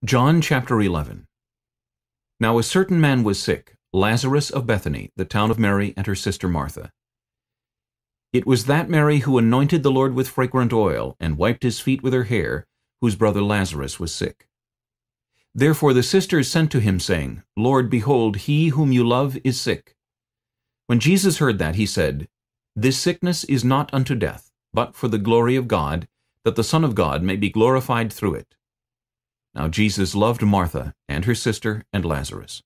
John chapter 11. Now a certain man was sick, Lazarus of Bethany, the town of Mary and her sister Martha. It was that Mary who anointed the Lord with fragrant oil, and wiped his feet with her hair, whose brother Lazarus was sick. Therefore the sisters sent to him, saying, Lord, behold, he whom you love is sick. When Jesus heard that, he said, This sickness is not unto death, but for the glory of God, that the Son of God may be glorified through it. Now Jesus loved Martha, and her sister, and Lazarus.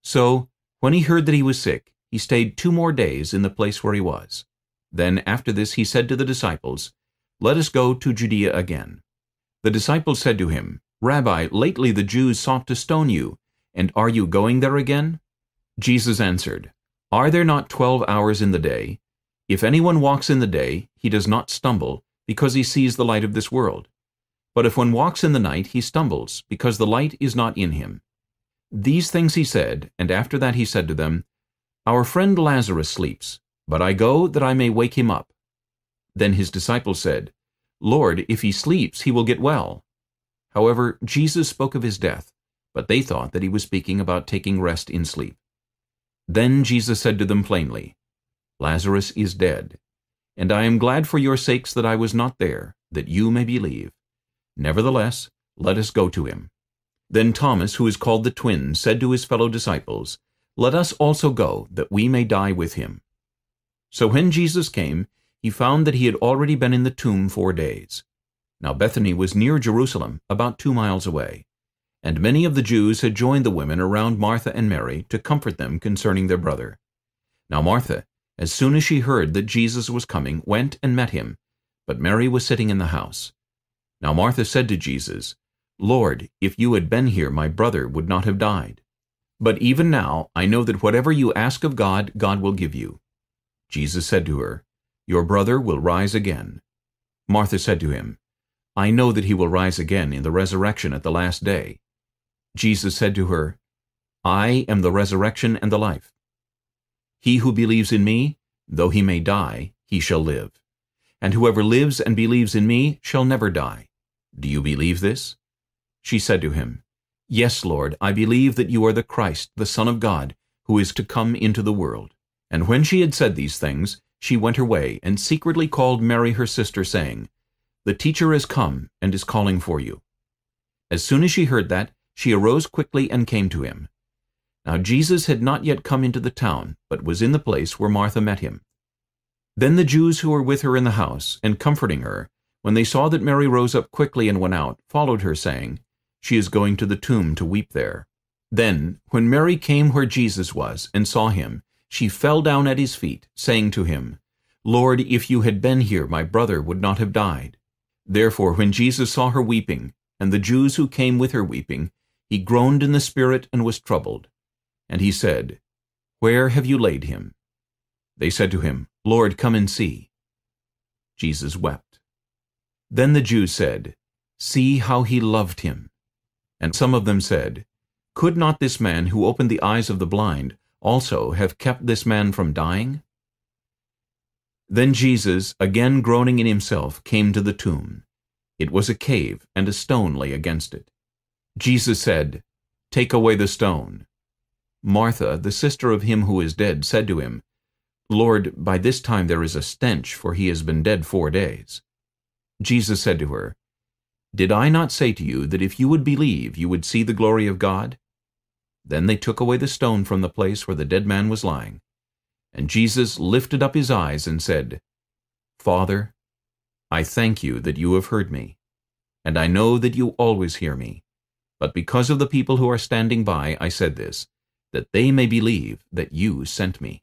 So, when he heard that he was sick, he stayed 2 more days in the place where he was. Then after this he said to the disciples, Let us go to Judea again. The disciples said to him, Rabbi, lately the Jews sought to stone you, and are you going there again? Jesus answered, Are there not 12 hours in the day? If anyone walks in the day, he does not stumble, because he sees the light of this world. But if one walks in the night, he stumbles, because the light is not in him. These things he said, and after that he said to them, Our friend Lazarus sleeps, but I go that I may wake him up. Then his disciples said, Lord, if he sleeps, he will get well. However, Jesus spoke of his death, but they thought that he was speaking about taking rest in sleep. Then Jesus said to them plainly, Lazarus is dead, and I am glad for your sakes that I was not there, that you may believe. Nevertheless, let us go to him. Then Thomas, who is called the Twin, said to his fellow disciples, Let us also go, that we may die with him. So when Jesus came, he found that he had already been in the tomb 4 days. Now Bethany was near Jerusalem, about 2 miles away. And many of the Jews had joined the women around Martha and Mary to comfort them concerning their brother. Now Martha, as soon as she heard that Jesus was coming, went and met him, but Mary was sitting in the house. Now Martha said to Jesus, Lord, if you had been here, my brother would not have died. But even now I know that whatever you ask of God, God will give you. Jesus said to her, Your brother will rise again. Martha said to him, I know that he will rise again in the resurrection at the last day. Jesus said to her, I am the resurrection and the life. He who believes in me, though he may die, he shall live. And whoever lives and believes in me shall never die. Do you believe this? She said to him, Yes, Lord, I believe that you are the Christ, the Son of God, who is to come into the world. And when she had said these things, she went her way, and secretly called Mary her sister, saying, The teacher is come, and is calling for you. As soon as she heard that, she arose quickly and came to him. Now Jesus had not yet come into the town, but was in the place where Martha met him. Then the Jews who were with her in the house, and comforting her, when they saw that Mary rose up quickly and went out, followed her, saying, She is going to the tomb to weep there. Then, when Mary came where Jesus was, and saw him, she fell down at his feet, saying to him, Lord, if you had been here, my brother would not have died. Therefore when Jesus saw her weeping, and the Jews who came with her weeping, he groaned in the spirit and was troubled. And he said, Where have you laid him? They said to him, Lord, come and see. Jesus wept. Then the Jews said, See how he loved him. And some of them said, Could not this man who opened the eyes of the blind also have kept this man from dying? Then Jesus, again groaning in himself, came to the tomb. It was a cave, and a stone lay against it. Jesus said, Take away the stone. Martha, the sister of him who is dead, said to him, Lord, by this time there is a stench, for he has been dead 4 days. Jesus said to her, Did I not say to you that if you would believe, you would see the glory of God? Then they took away the stone from the place where the dead man was lying. And Jesus lifted up his eyes and said, Father, I thank you that you have heard me, and I know that you always hear me. But because of the people who are standing by, I said this, that they may believe that you sent me.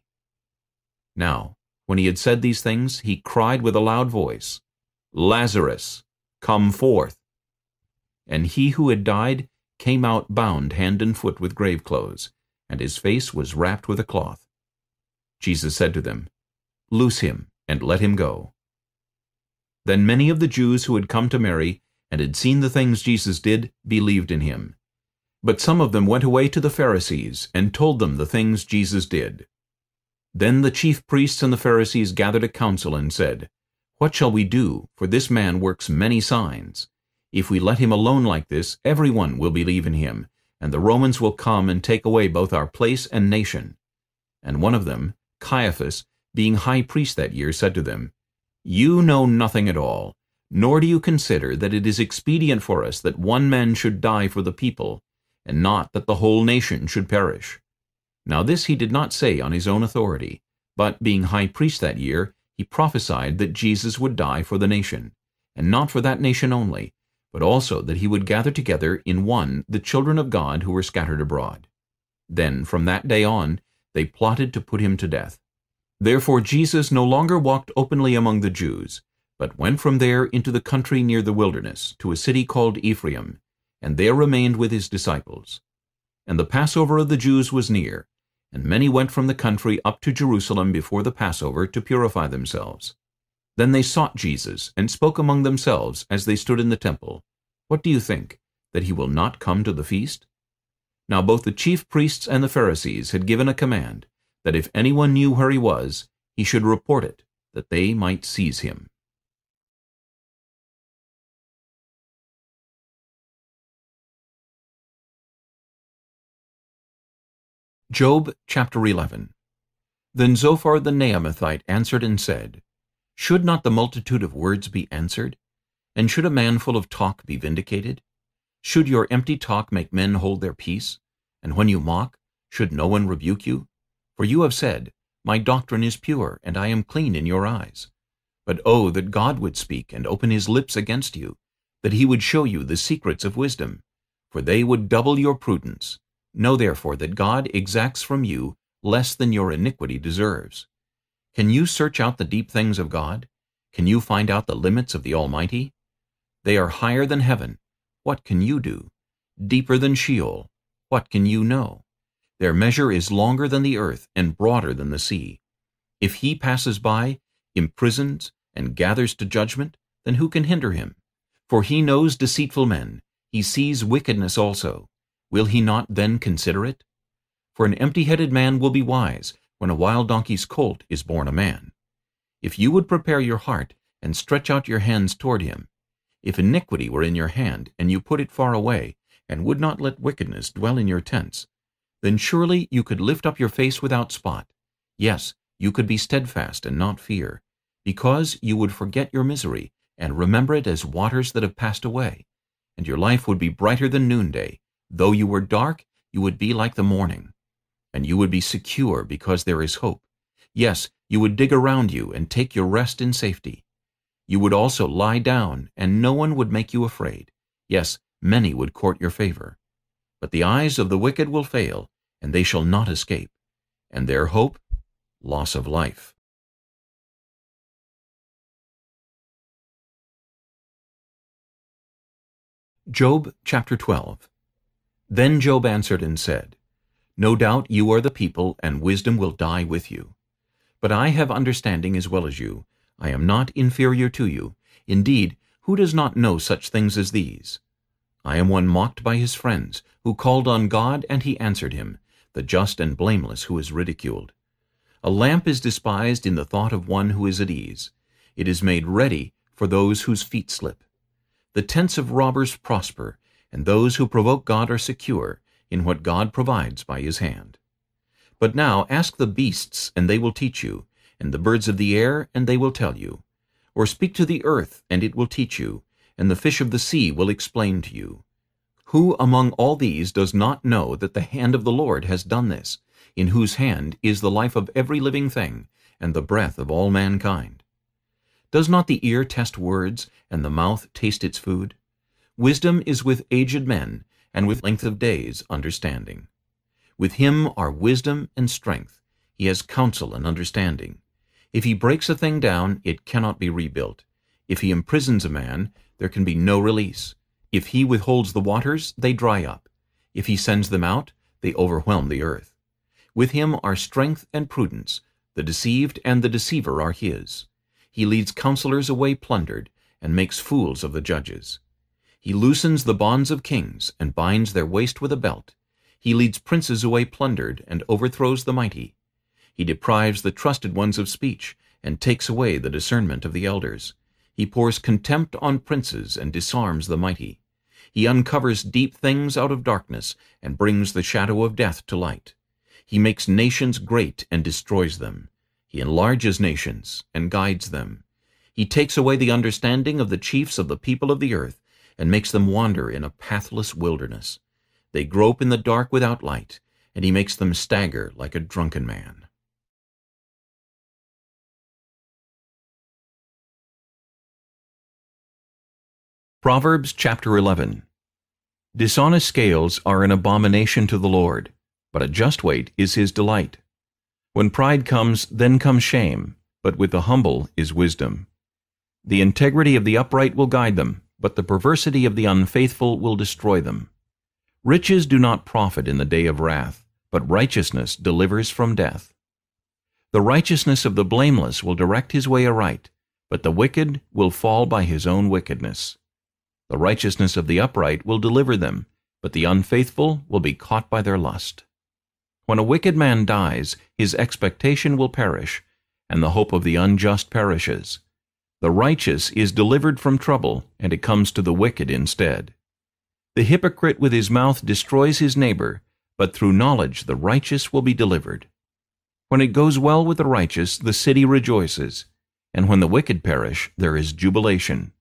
Now, when he had said these things, he cried with a loud voice, Lazarus, come forth. And he who had died came out bound hand and foot with grave clothes, and his face was wrapped with a cloth. Jesus said to them, Loose him, and let him go. Then many of the Jews who had come to Mary, and had seen the things Jesus did, believed in him. But some of them went away to the Pharisees, and told them the things Jesus did. Then the chief priests and the Pharisees gathered a council and said, What shall we do? For this man works many signs. If we let him alone like this, everyone will believe in him, and the Romans will come and take away both our place and nation." And one of them, Caiaphas, being high priest that year, said to them, "You know nothing at all, nor do you consider that it is expedient for us that one man should die for the people, and not that the whole nation should perish." Now this he did not say on his own authority, but being high priest that year, he prophesied that Jesus would die for the nation, and not for that nation only, but also that he would gather together in one the children of God who were scattered abroad. Then from that day on they plotted to put him to death. Therefore Jesus no longer walked openly among the Jews, but went from there into the country near the wilderness, to a city called Ephraim, and there remained with his disciples. And the Passover of the Jews was near, and many went from the country up to Jerusalem before the Passover to purify themselves. Then they sought Jesus, and spoke among themselves as they stood in the temple, "What do you think, that he will not come to the feast?" Now both the chief priests and the Pharisees had given a command, that if anyone knew where he was, he should report it, that they might seize him. Job chapter 11. Then Zophar the Naamathite answered and said, "Should not the multitude of words be answered? And should a man full of talk be vindicated? Should your empty talk make men hold their peace? And when you mock, should no one rebuke you? For you have said, My doctrine is pure, and I am clean in your eyes. But oh, that God would speak and open his lips against you, that he would show you the secrets of wisdom, for they would double your prudence. Know therefore that God exacts from you less than your iniquity deserves. Can you search out the deep things of God? Can you find out the limits of the Almighty? They are higher than heaven. What can you do? Deeper than Sheol. What can you know? Their measure is longer than the earth and broader than the sea. If he passes by, imprisons, and gathers to judgment, then who can hinder him? For he knows deceitful men. He sees wickedness also. Will he not then consider it? For an empty-headed man will be wise when a wild donkey's colt is born a man. If you would prepare your heart and stretch out your hands toward him, if iniquity were in your hand and you put it far away and would not let wickedness dwell in your tents, then surely you could lift up your face without spot. Yes, you could be steadfast and not fear, because you would forget your misery and remember it as waters that have passed away, and your life would be brighter than noonday. Though you were dark, you would be like the morning. And you would be secure because there is hope. Yes, you would dig around you and take your rest in safety. You would also lie down, and no one would make you afraid. Yes, many would court your favor. But the eyes of the wicked will fail, and they shall not escape. And their hope, loss of life. Job chapter 12. Then Job answered and said, No doubt you are the people, and wisdom will die with you. But I have understanding as well as you. I am not inferior to you. Indeed, who does not know such things as these? I am one mocked by his friends, who called on God, and he answered him, the just and blameless who is ridiculed. A lamp is despised in the thought of one who is at ease. It is made ready for those whose feet slip. The tents of robbers prosper, and those who provoke God are secure in what God provides by his hand. But now ask the beasts, and they will teach you, and the birds of the air, and they will tell you. Or speak to the earth, and it will teach you, and the fish of the sea will explain to you. Who among all these does not know that the hand of the Lord has done this, in whose hand is the life of every living thing, and the breath of all mankind? Does not the ear test words, and the mouth taste its food? Wisdom is with aged men, and with length of days understanding. With him are wisdom and strength. He has counsel and understanding. If he breaks a thing down, it cannot be rebuilt. If he imprisons a man, there can be no release. If he withholds the waters, they dry up. If he sends them out, they overwhelm the earth. With him are strength and prudence. The deceived and the deceiver are his. He leads counselors away plundered, and makes fools of the judges. He loosens the bonds of kings, and binds their waist with a belt. He leads princes away plundered, and overthrows the mighty. He deprives the trusted ones of speech, and takes away the discernment of the elders. He pours contempt on princes and disarms the mighty. He uncovers deep things out of darkness and brings the shadow of death to light. He makes nations great and destroys them. He enlarges nations and guides them. He takes away the understanding of the chiefs of the people of the earth and makes them wander in a pathless wilderness. They grope in the dark without light, and he makes them stagger like a drunken man. Proverbs chapter 11. Dishonest scales are an abomination to the Lord, but a just weight is his delight. When pride comes, then comes shame, but with the humble is wisdom. The integrity of the upright will guide them, but the perversity of the unfaithful will destroy them. Riches do not profit in the day of wrath, but righteousness delivers from death. The righteousness of the blameless will direct his way aright, but the wicked will fall by his own wickedness. The righteousness of the upright will deliver them, but the unfaithful will be caught by their lust. When a wicked man dies, his expectation will perish, and the hope of the unjust perishes. The righteous is delivered from trouble, and it comes to the wicked instead. The hypocrite with his mouth destroys his neighbor, but through knowledge the righteous will be delivered. When it goes well with the righteous, the city rejoices, and when the wicked perish, there is jubilation.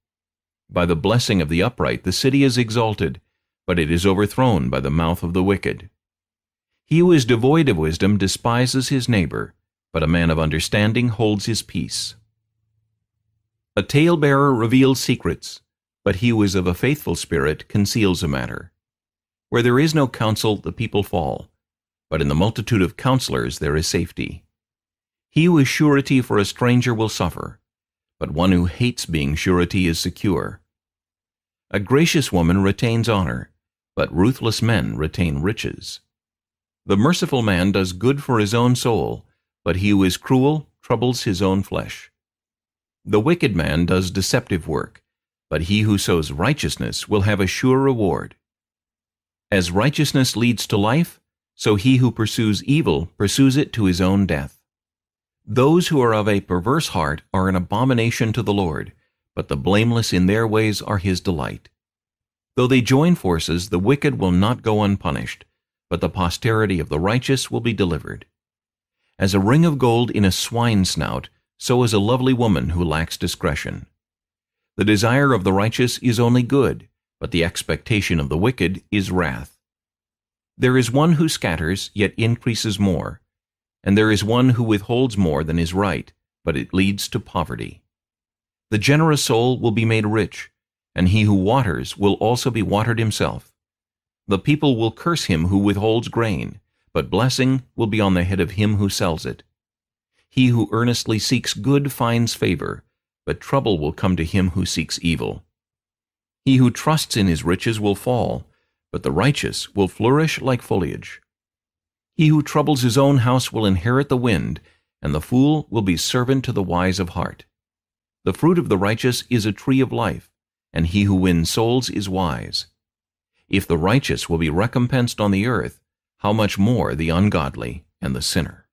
By the blessing of the upright the city is exalted, but it is overthrown by the mouth of the wicked. He who is devoid of wisdom despises his neighbor, but a man of understanding holds his peace. A talebearer reveals secrets, but he who is of a faithful spirit conceals a matter. Where there is no counsel, the people fall, but in the multitude of counselors there is safety. He who is surety for a stranger will suffer, but one who hates being surety is secure. A gracious woman retains honor, but ruthless men retain riches. The merciful man does good for his own soul, but he who is cruel troubles his own flesh. The wicked man does deceptive work, but he who sows righteousness will have a sure reward. As righteousness leads to life, so he who pursues evil pursues it to his own death. Those who are of a perverse heart are an abomination to the Lord, but the blameless in their ways are his delight. Though they join forces, the wicked will not go unpunished, but the posterity of the righteous will be delivered. As a ring of gold in a swine's snout, so is a lovely woman who lacks discretion. The desire of the righteous is only good, but the expectation of the wicked is wrath. There is one who scatters, yet increases more, and there is one who withholds more than is right, but it leads to poverty. The generous soul will be made rich, and he who waters will also be watered himself. The people will curse him who withholds grain, but blessing will be on the head of him who sells it. He who earnestly seeks good finds favor, but trouble will come to him who seeks evil. He who trusts in his riches will fall, but the righteous will flourish like foliage. He who troubles his own house will inherit the wind, and the fool will be servant to the wise of heart. The fruit of the righteous is a tree of life, and he who wins souls is wise. If the righteous will be recompensed on the earth, how much more the ungodly and the sinner?